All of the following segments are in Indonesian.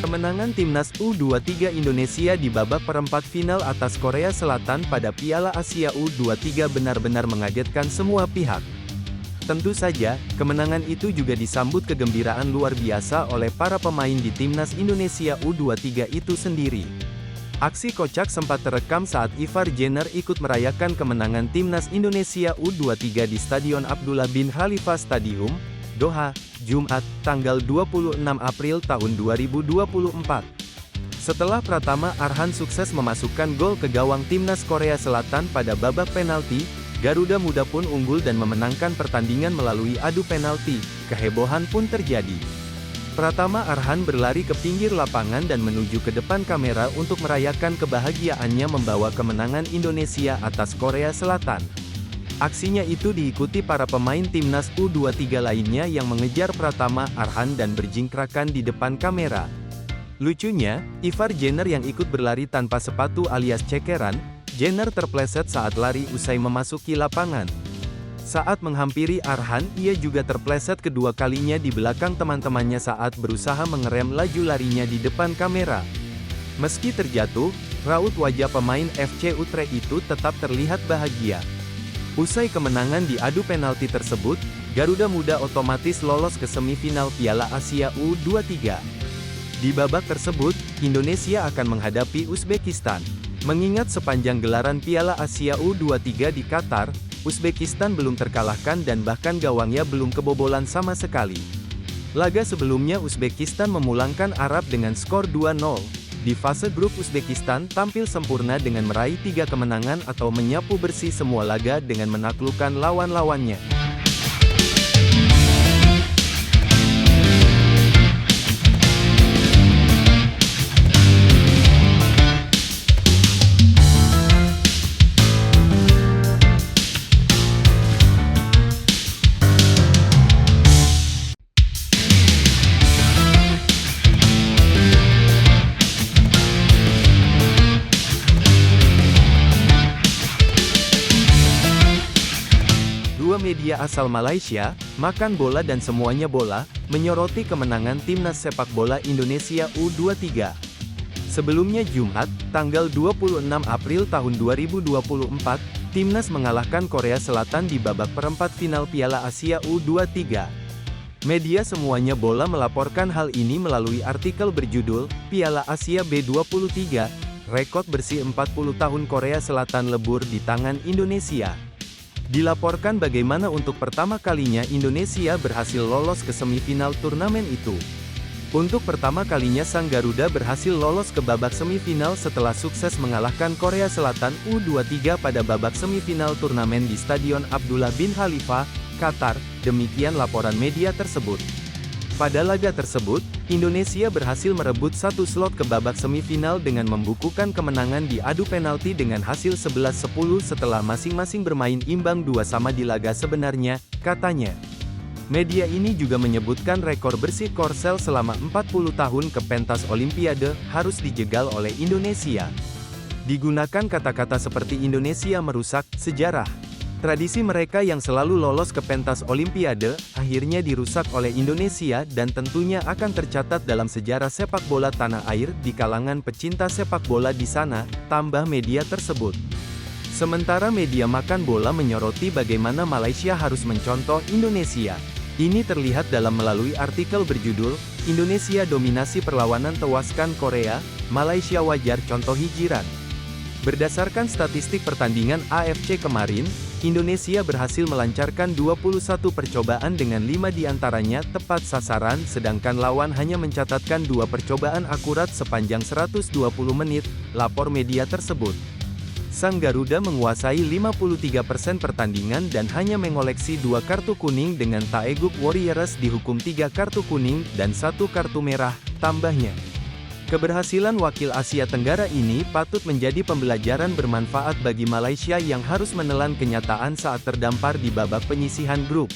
Kemenangan Timnas U23 Indonesia di babak perempat final atas Korea Selatan pada Piala Asia U23 benar-benar mengagetkan semua pihak. Tentu saja, kemenangan itu juga disambut kegembiraan luar biasa oleh para pemain di Timnas Indonesia U23 itu sendiri. Aksi kocak sempat terekam saat Ivar Jenner ikut merayakan kemenangan Timnas Indonesia U23 di Stadion Abdullah bin Khalifa Stadium, Doha, Jumat, tanggal 26 April tahun 2024. Setelah Pratama Arhan sukses memasukkan gol ke gawang Timnas Korea Selatan pada babak penalti, Garuda Muda pun unggul dan memenangkan pertandingan melalui adu penalti. Kehebohan pun terjadi. Pratama Arhan berlari ke pinggir lapangan dan menuju ke depan kamera untuk merayakan kebahagiaannya membawa kemenangan Indonesia atas Korea Selatan. Aksinya itu diikuti para pemain Timnas U23 lainnya yang mengejar Pratama Arhan dan berjingkrakan di depan kamera. Lucunya, Ivar Jenner yang ikut berlari tanpa sepatu alias cekeran, Jenner terpleset saat lari usai memasuki lapangan. Saat menghampiri Arhan, ia juga terpleset kedua kalinya di belakang teman-temannya saat berusaha mengerem laju larinya di depan kamera. Meski terjatuh, raut wajah pemain FC Utrecht itu tetap terlihat bahagia. Usai kemenangan di adu penalti tersebut, Garuda Muda otomatis lolos ke semifinal Piala Asia U23. Di babak tersebut, Indonesia akan menghadapi Uzbekistan. Mengingat sepanjang gelaran Piala Asia U23 di Qatar, Uzbekistan belum terkalahkan dan bahkan gawangnya belum kebobolan sama sekali. Laga sebelumnya Uzbekistan memulangkan Arab dengan skor 2-0. Di fase grup Uzbekistan tampil sempurna dengan meraih 3 kemenangan atau menyapu bersih semua laga dengan menaklukkan lawan-lawannya. Media asal Malaysia, Makan Bola dan Semuanya Bola, menyoroti kemenangan Timnas Sepak Bola Indonesia U23. Sebelumnya Jumat, tanggal 26 April tahun 2024, Timnas mengalahkan Korea Selatan di babak perempat final Piala Asia U23. Media Semuanya Bola melaporkan hal ini melalui artikel berjudul, Piala Asia B23, rekor bersih 40 tahun Korea Selatan lebur di tangan Indonesia. Dilaporkan bagaimana untuk pertama kalinya Indonesia berhasil lolos ke semifinal turnamen itu. Untuk pertama kalinya sang Garuda berhasil lolos ke babak semifinal setelah sukses mengalahkan Korea Selatan U23 pada babak semifinal turnamen di Stadion Abdullah bin Khalifa, Qatar, demikian laporan media tersebut. Pada laga tersebut, Indonesia berhasil merebut satu slot ke babak semifinal dengan membukukan kemenangan di adu penalti dengan hasil 11-10 setelah masing-masing bermain imbang 2-2 di laga sebenarnya, katanya. Media ini juga menyebutkan rekor bersih Korsel selama 40 tahun ke pentas Olimpiade harus dijegal oleh Indonesia. Digunakan kata-kata seperti Indonesia merusak sejarah. Tradisi mereka yang selalu lolos ke pentas Olimpiade, akhirnya dirusak oleh Indonesia dan tentunya akan tercatat dalam sejarah sepak bola tanah air di kalangan pecinta sepak bola di sana, tambah media tersebut. Sementara media Makan Bola menyoroti bagaimana Malaysia harus mencontoh Indonesia. Ini terlihat dalam melalui artikel berjudul, Indonesia dominasi perlawanan tewaskan Korea, Malaysia wajar contohi jiran. Berdasarkan statistik pertandingan AFC kemarin, Indonesia berhasil melancarkan 21 percobaan dengan 5 diantaranya tepat sasaran sedangkan lawan hanya mencatatkan 2 percobaan akurat sepanjang 120 menit, lapor media tersebut. Sang Garuda menguasai 53% pertandingan dan hanya mengoleksi 2 kartu kuning dengan Taeguk Warriors dihukum 3 kartu kuning dan 1 kartu merah, tambahnya. Keberhasilan wakil Asia Tenggara ini patut menjadi pembelajaran bermanfaat bagi Malaysia yang harus menelan kenyataan saat terdampar di babak penyisihan grup.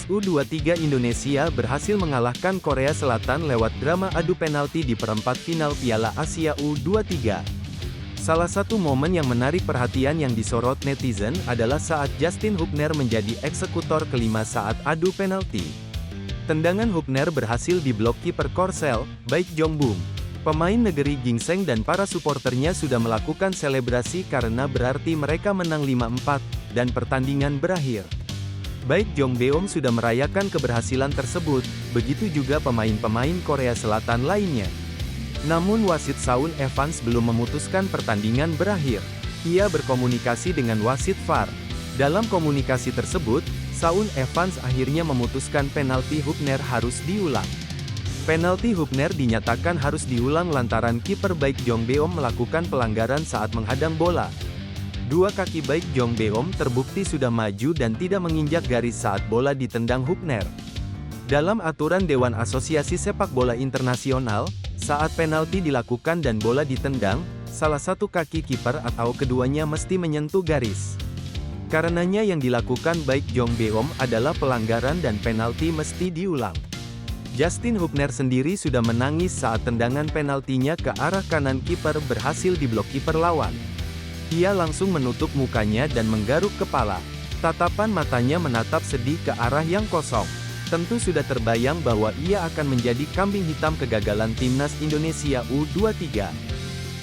Timnas U23 Indonesia berhasil mengalahkan Korea Selatan lewat drama adu penalti di perempat final Piala Asia U23. Salah satu momen yang menarik perhatian yang disorot netizen adalah saat Justin Hubner menjadi eksekutor kelima saat adu penalti. Tendangan Hubner berhasil diblok kiper Korsel, Baek Jong-bum. Pemain negeri Gingseng dan para suporternya sudah melakukan selebrasi karena berarti mereka menang 5-4, dan pertandingan berakhir. Baek Jong-beom sudah merayakan keberhasilan tersebut, begitu juga pemain-pemain Korea Selatan lainnya. Namun wasit Shaun Evans belum memutuskan pertandingan berakhir. Ia berkomunikasi dengan wasit VAR. Dalam komunikasi tersebut, Shaun Evans akhirnya memutuskan penalti Hubner harus diulang. Penalti Hubner dinyatakan harus diulang lantaran kiper Baek Jong-beom melakukan pelanggaran saat menghadang bola. Dua kaki Baek Jong-beom terbukti sudah maju dan tidak menginjak garis saat bola ditendang Hubner. Dalam aturan Dewan Asosiasi Sepak Bola Internasional, saat penalti dilakukan dan bola ditendang, salah satu kaki kiper atau keduanya mesti menyentuh garis. Karenanya yang dilakukan Baek Jong-beom adalah pelanggaran dan penalti mesti diulang. Justin Hubner sendiri sudah menangis saat tendangan penaltinya ke arah kanan kiper berhasil diblok kiper lawan. Ia langsung menutup mukanya dan menggaruk kepala. Tatapan matanya menatap sedih ke arah yang kosong. Tentu sudah terbayang bahwa ia akan menjadi kambing hitam kegagalan Timnas Indonesia U23.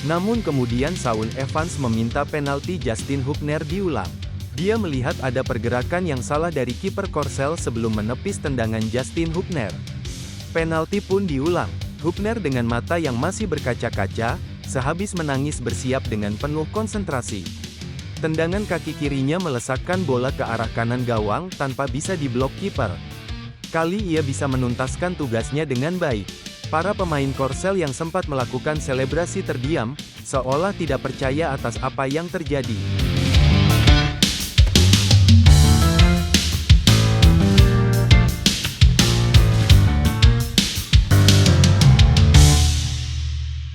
Namun kemudian Shaun Evans meminta penalti Justin Hubner diulang. Dia melihat ada pergerakan yang salah dari kiper Korsel sebelum menepis tendangan Justin Hubner. Penalti pun diulang. Hubner dengan mata yang masih berkaca-kaca, sehabis menangis bersiap dengan penuh konsentrasi. Tendangan kaki kirinya melesakkan bola ke arah kanan gawang tanpa bisa diblok kiper. Kali ia bisa menuntaskan tugasnya dengan baik. Para pemain Korsel yang sempat melakukan selebrasi terdiam, seolah tidak percaya atas apa yang terjadi.